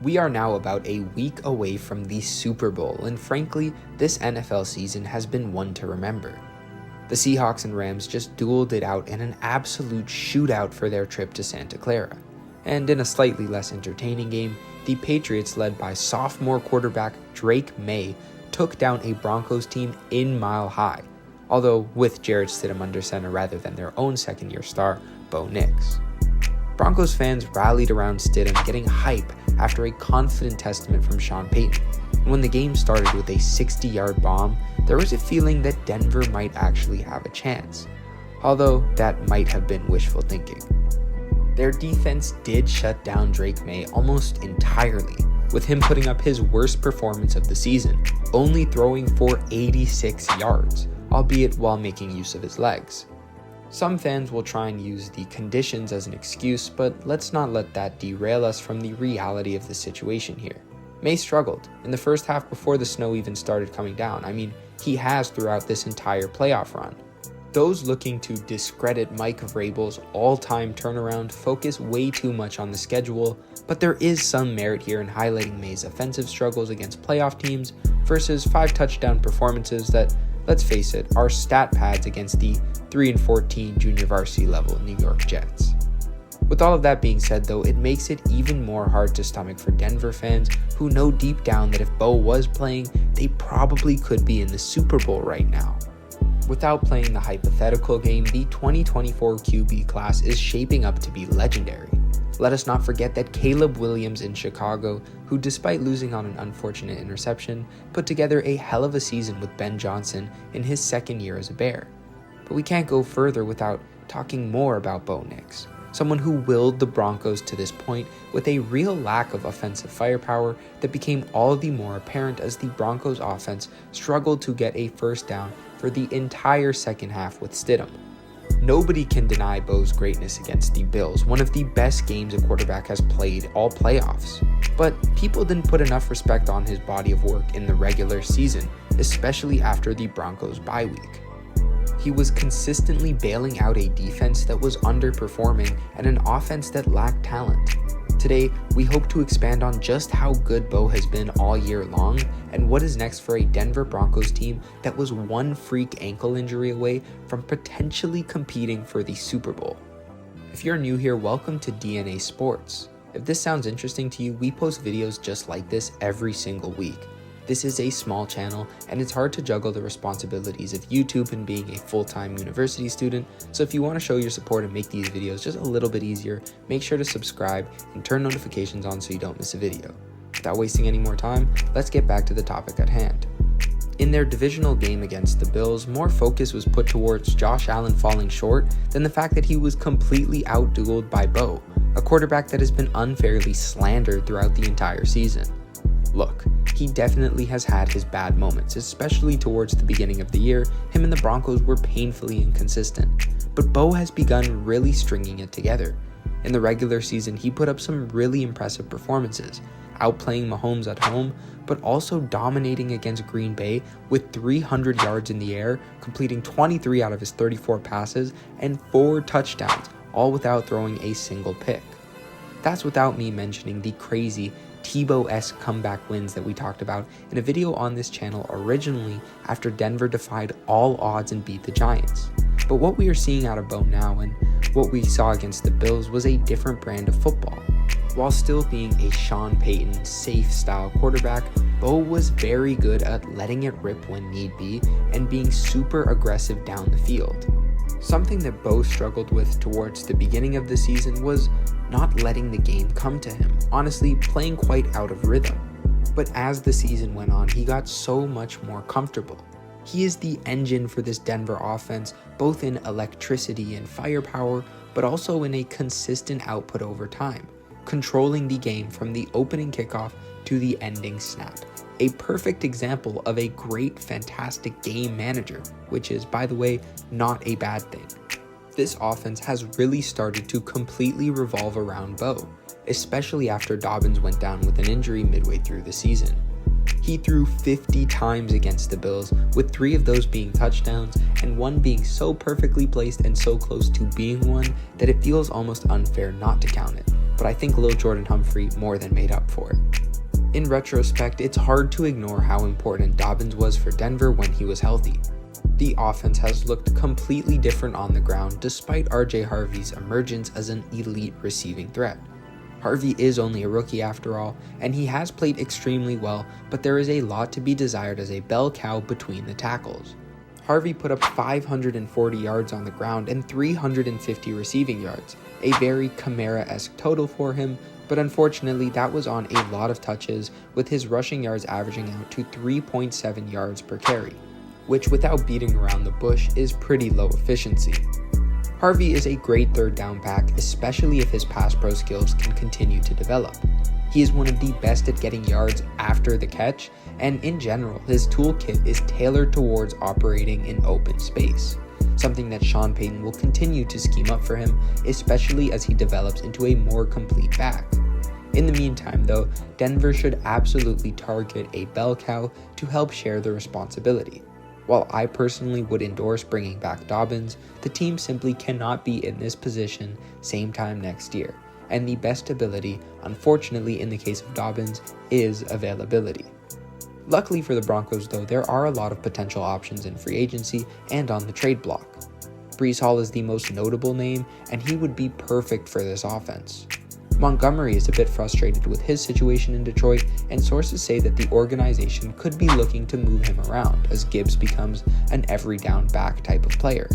We are now about a week away from the Super Bowl, and frankly, this NFL season has been one to remember. The Seahawks and Rams just dueled it out in an absolute shootout for their trip to Santa Clara. And in a slightly less entertaining game, the Patriots, led by sophomore quarterback Drake May, took down a Broncos team in Mile High, although with Jarrett Stidham under center rather than their own second-year star, Bo Nix. Broncos fans rallied around Stidham, getting hype after a confident testament from Sean Payton. And when the game started with a 60-yard bomb, there was a feeling that Denver might actually have a chance, although that might have been wishful thinking. Their defense did shut down Drake May almost entirely, with him putting up his worst performance of the season, only throwing for 86 yards, albeit while making use of his legs. Some fans will try and use the conditions as an excuse, but let's not let that derail us from the reality of the situation here. May struggled in the first half before the snow even started coming down. He has throughout this entire playoff run. Those looking to discredit Mike Vrabel's all-time turnaround focus way too much on the schedule, but there is some merit here in highlighting May's offensive struggles against playoff teams versus 5 touchdown performances that, let's face it, are stat pads against the 3-14 junior varsity level New York Jets. With all of that being said though, it makes it even more hard to stomach for Denver fans who know deep down that if Bo was playing, they probably could be in the Super Bowl right now. Without playing the hypothetical game, the 2024 QB class is shaping up to be legendary. Let us not forget that Caleb Williams in Chicago, who despite losing on an unfortunate interception, put together a hell of a season with Ben Johnson in his second year as a Bear. But we can't go further without talking more about Bo Nix, someone who willed the Broncos to this point with a real lack of offensive firepower that became all the more apparent as the Broncos offense struggled to get a first down for the entire second half with Stidham. Nobody can deny Bo's greatness against the Bills, one of the best games a quarterback has played all playoffs. But people didn't put enough respect on his body of work in the regular season, especially after the Broncos' bye week. He was consistently bailing out a defense that was underperforming and an offense that lacked talent. Today, we hope to expand on just how good Bo has been all year long and what is next for a Denver Broncos team that was one freak ankle injury away from potentially competing for the Super Bowl. If you're new here, welcome to DNA Sports. If this sounds interesting to you, we post videos just like this every single week. This is a small channel, and it's hard to juggle the responsibilities of YouTube and being a full-time university student, so if you want to show your support and make these videos just a little bit easier, make sure to subscribe and turn notifications on so you don't miss a video. Without wasting any more time, let's get back to the topic at hand. In their divisional game against the Bills, more focus was put towards Josh Allen falling short than the fact that he was completely outdueled by Bo, a quarterback that has been unfairly slandered throughout the entire season. Look, he definitely has had his bad moments, especially towards the beginning of the year. Him and the Broncos were painfully inconsistent, but Bo has begun really stringing it together. In the regular season, he put up some really impressive performances, outplaying Mahomes at home, but also dominating against Green Bay with 300 yards in the air, completing 23 out of his 34 passes and 4 touchdowns, all without throwing a single pick. That's without me mentioning the crazy Tebow-esque comeback wins that we talked about in a video on this channel originally after Denver defied all odds and beat the Giants. But what we are seeing out of Bo now and what we saw against the Bills was a different brand of football. While still being a Sean Payton safe style quarterback, Bo was very good at letting it rip when need be and being super aggressive down the field. Something that Bo struggled with towards the beginning of the season was not letting the game come to him, honestly playing quite out of rhythm. But as the season went on, he got so much more comfortable. He is the engine for this Denver offense, both in electricity and firepower, but also in a consistent output over time, controlling the game from the opening kickoff to the ending snap. A perfect example of a great, fantastic game manager, which is, by the way, not a bad thing. This offense has really started to completely revolve around Bo, especially after Dobbins went down with an injury midway through the season. He threw 50 times against the Bills, with 3 of those being touchdowns and 1 being so perfectly placed and so close to being one that it feels almost unfair not to count it. but I think Lil Jordan Humphrey more than made up for it. In retrospect, it's hard to ignore how important Dobbins was for Denver when he was healthy. The offense has looked completely different on the ground despite RJ Harvey's emergence as an elite receiving threat. Harvey is only a rookie after all, and he has played extremely well, but there is a lot to be desired as a bell cow between the tackles. Harvey put up 540 yards on the ground and 350 receiving yards, a very Kamara-esque total for him, but unfortunately that was on a lot of touches, with his rushing yards averaging out to 3.7 yards per carry, which without beating around the bush is pretty low efficiency. Harvey is a great third down back, especially if his pass pro skills can continue to develop. He is one of the best at getting yards after the catch, and in general, his toolkit is tailored towards operating in open space, something that Sean Payton will continue to scheme up for him, especially as he develops into a more complete back. In the meantime though, Denver should absolutely target a bell cow to help share the responsibility. While I personally would endorse bringing back Dobbins, the team simply cannot be in this position same time next year, and the best ability, unfortunately in the case of Dobbins, is availability. Luckily for the Broncos though, there are a lot of potential options in free agency and on the trade block. Breece Hall is the most notable name, and he would be perfect for this offense. Montgomery is a bit frustrated with his situation in Detroit, and sources say that the organization could be looking to move him around as Gibbs becomes an every down back type of player.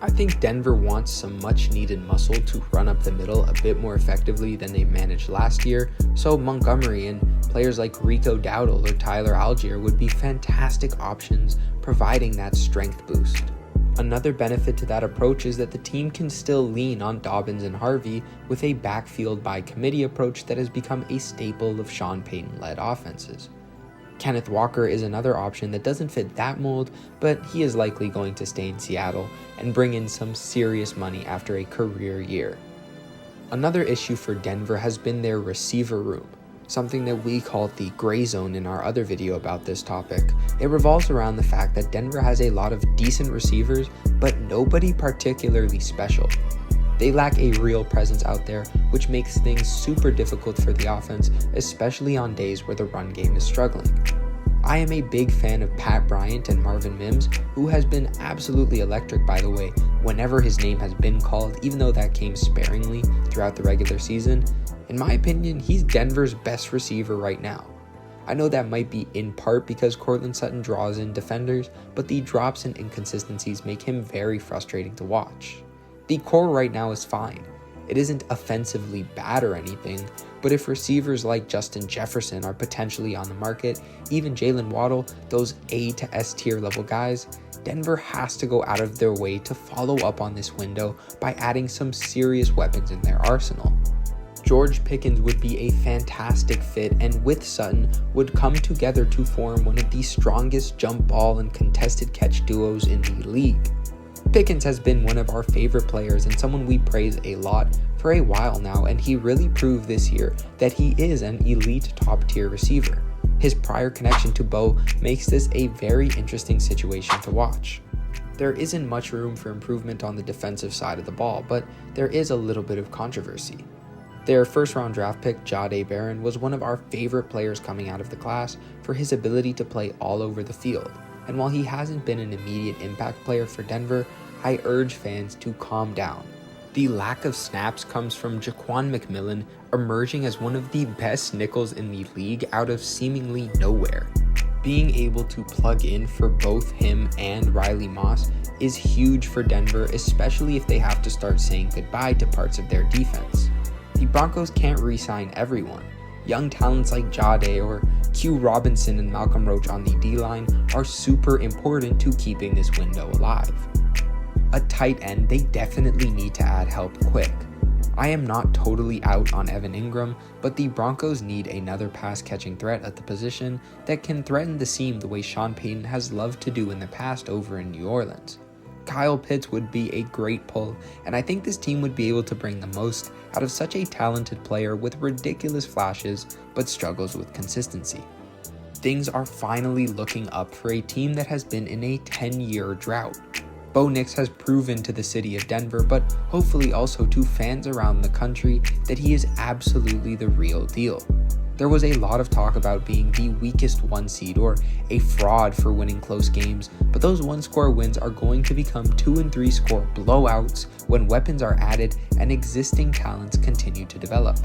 I think Denver wants some much needed muscle to run up the middle a bit more effectively than they managed last year, so Montgomery and players like Rico Dowdle or Tyler Algier would be fantastic options, providing that strength boost. Another benefit to that approach is that the team can still lean on Dobbins and Harvey with a backfield by committee approach that has become a staple of Sean Payton-led offenses. Kenneth Walker is another option that doesn't fit that mold, but he is likely going to stay in Seattle and bring in some serious money after a career year. Another issue for Denver has been their receiver room, something that we call the gray zone in our other video about this topic. It revolves around the fact that Denver has a lot of decent receivers, but nobody particularly special. They lack a real presence out there, which makes things super difficult for the offense, especially on days where the run game is struggling. I am a big fan of Pat Bryant and Marvin Mims, who has been absolutely electric by the way, whenever his name has been called, even though that came sparingly throughout the regular season. In my opinion, he's Denver's best receiver right now. I know that might be in part because Courtland Sutton draws in defenders, but the drops and inconsistencies make him very frustrating to watch. The core right now is fine. It isn't offensively bad or anything, but if receivers like Justin Jefferson are potentially on the market, even Jalen Waddle, those A to S tier level guys, Denver has to go out of their way to follow up on this window by adding some serious weapons in their arsenal. George Pickens would be a fantastic fit, and with Sutton would come together to form one of the strongest jump ball and contested catch duos in the league. Pickens has been one of our favorite players and someone we praise a lot for a while now, and he really proved this year that he is an elite top tier receiver. His prior connection to Bo makes this a very interesting situation to watch. There isn't much room for improvement on the defensive side of the ball, but there is a little bit of controversy. Their first-round draft pick, Jahdae Barron, was one of our favorite players coming out of the class for his ability to play all over the field, and while he hasn't been an immediate impact player for Denver, I urge fans to calm down. The lack of snaps comes from Jaquan McMillan emerging as one of the best nickels in the league out of seemingly nowhere. Being able to plug in for both him and Riley Moss is huge for Denver, especially if they have to start saying goodbye to parts of their defense. The Broncos can't re-sign everyone. Young talents like Jahdae or Q Robinson and Malcolm Roach on the D-line are super important to keeping this window alive. A tight end, they definitely need to add help quick. I am not totally out on Evan Ingram, but the Broncos need another pass-catching threat at the position that can threaten the seam the way Sean Payton has loved to do in the past over in New Orleans. Kyle Pitts would be a great pull, and I think this team would be able to bring the most out of such a talented player with ridiculous flashes but struggles with consistency. Things are finally looking up for a team that has been in a 10-year drought. Bo Nix has proven to the city of Denver, but hopefully also to fans around the country, that he is absolutely the real deal. There was a lot of talk about being the weakest 1 seed or a fraud for winning close games, but those 1-score wins are going to become 2 and 3 score blowouts when weapons are added and existing talents continue to develop.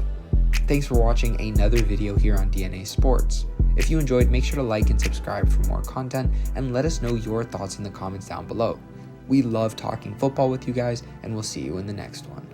Thanks for watching another video here on DNA Sports. If you enjoyed, make sure to like and subscribe for more content, and let us know your thoughts in the comments down below. We love talking football with you guys, and we'll see you in the next one.